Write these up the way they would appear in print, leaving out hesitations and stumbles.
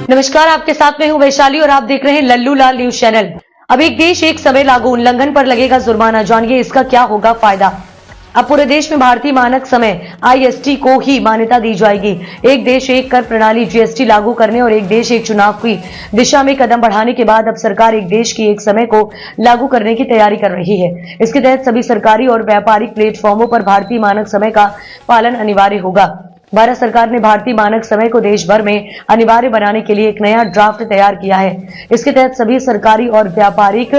नमस्कार, आपके साथ में हूं वैशाली और आप देख रहे हैं लल्लू लाल न्यूज चैनल। अब एक देश एक समय लागू उल्लंघन पर लगेगा जुर्माना, जानिए इसका क्या होगा फायदा। अब पूरे देश में भारतीय मानक समय IST को ही मान्यता दी जाएगी। एक देश एक कर प्रणाली GST लागू करने और एक देश एक चुनाव की दिशा में कदम बढ़ाने के बाद अब सरकार एक देश की एक समय को लागू करने की तैयारी कर रही है। इसके तहत सभी सरकारी और व्यापारिक प्लेटफॉर्मों पर भारतीय मानक समय का पालन अनिवार्य होगा। भारत सरकार ने भारतीय मानक समय को देश भर में अनिवार्य बनाने के लिए एक नया ड्राफ्ट तैयार किया है। इसके तहत सभी सरकारी और व्यापारिक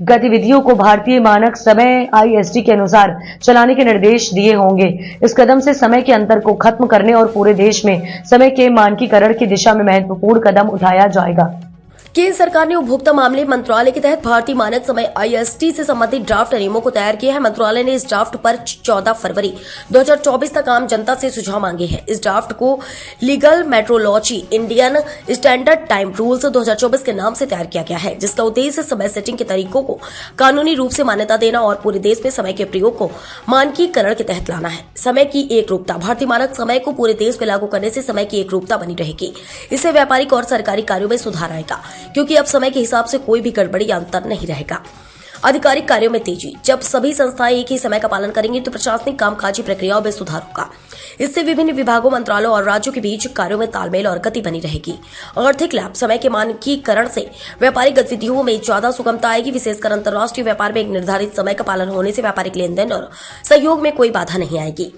गतिविधियों को भारतीय मानक समय IST के अनुसार चलाने के निर्देश दिए होंगे। इस कदम से समय के अंतर को खत्म करने और पूरे देश में समय के मानकीकरण की दिशा में महत्वपूर्ण कदम उठाया जाएगा। केंद्र सरकार ने उपभोक्ता मामले मंत्रालय के तहत भारतीय मानक समय IST से संबंधित ड्राफ्ट नियमों को तैयार किया है। मंत्रालय ने इस ड्राफ्ट पर 14 फरवरी 2024 तक आम जनता से सुझाव मांगे हैं। इस ड्राफ्ट को legal metrology Indian standard time rules 2024 के नाम से तैयार किया गया है, जिसका उद्देश्य समय सेटिंग के तरीकों को कानूनी रूप से मान्यता देना और पूरे देश में समय के प्रयोग को मानकीकरण के तहत लाना है। समय की एक रूपता। भारतीय मानक समय को पूरे देश में लागू करने से समय की एक रूपता बनी रहेगी। इससे व्यापारिक और सरकारी कार्यों में सुधार आएगा, क्योंकि अब समय के हिसाब से कोई भी गड़बड़ी या अंतर नहीं रहेगा। आधिकारिक कार्यों में तेजी। जब सभी संस्थाएं एक ही समय का पालन करेंगी तो प्रशासनिक कामकाजी प्रक्रियाओं में सुधार होगा। इससे विभिन्न विभागों, मंत्रालयों और राज्यों के बीच कार्यों में तालमेल और गति बनी रहेगी। आर्थिक लाभ। समय के मानकीकरण से व्यापारिक गतिविधियों में ज्यादा सुगमता आएगी। विशेषकर अंतर्राष्ट्रीय व्यापार में एक निर्धारित समय का पालन होने से व्यापारिक लेन देन और सहयोग में कोई बाधा नहीं आएगी।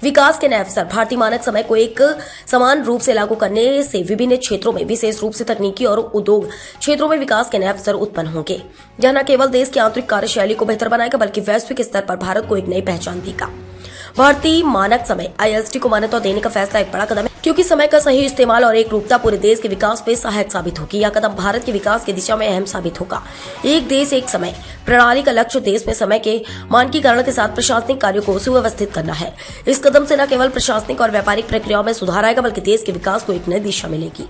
विकास के नए अवसर। भारतीय मानक समय को एक समान रूप से लागू करने से विभिन्न क्षेत्रों में, विशेष रूप से तकनीकी और उद्योग क्षेत्रों में विकास के नए अवसर उत्पन्न होंगे। यह न केवल देश की आंतरिक कार्यशैली को बेहतर बनाएगा, बल्कि वैश्विक स्तर पर भारत को एक नई पहचान देगा। भारतीय मानक समय IST को मान्यता देने का फैसला एक बड़ा कदम है, क्योंकि समय का सही इस्तेमाल और एक रूपता पूरे देश के विकास में सहायक साबित होगी। यह कदम भारत के विकास की दिशा में अहम साबित होगा। एक देश एक समय प्रणाली का लक्ष्य देश में समय के मानकीकरण के साथ प्रशासनिक कार्यों को सुव्यवस्थित करना है। इस कदम से न केवल प्रशासनिक और व्यापारिक प्रक्रियाओं में सुधार आएगा, बल्कि देश के विकास को एक नई दिशा मिलेगी।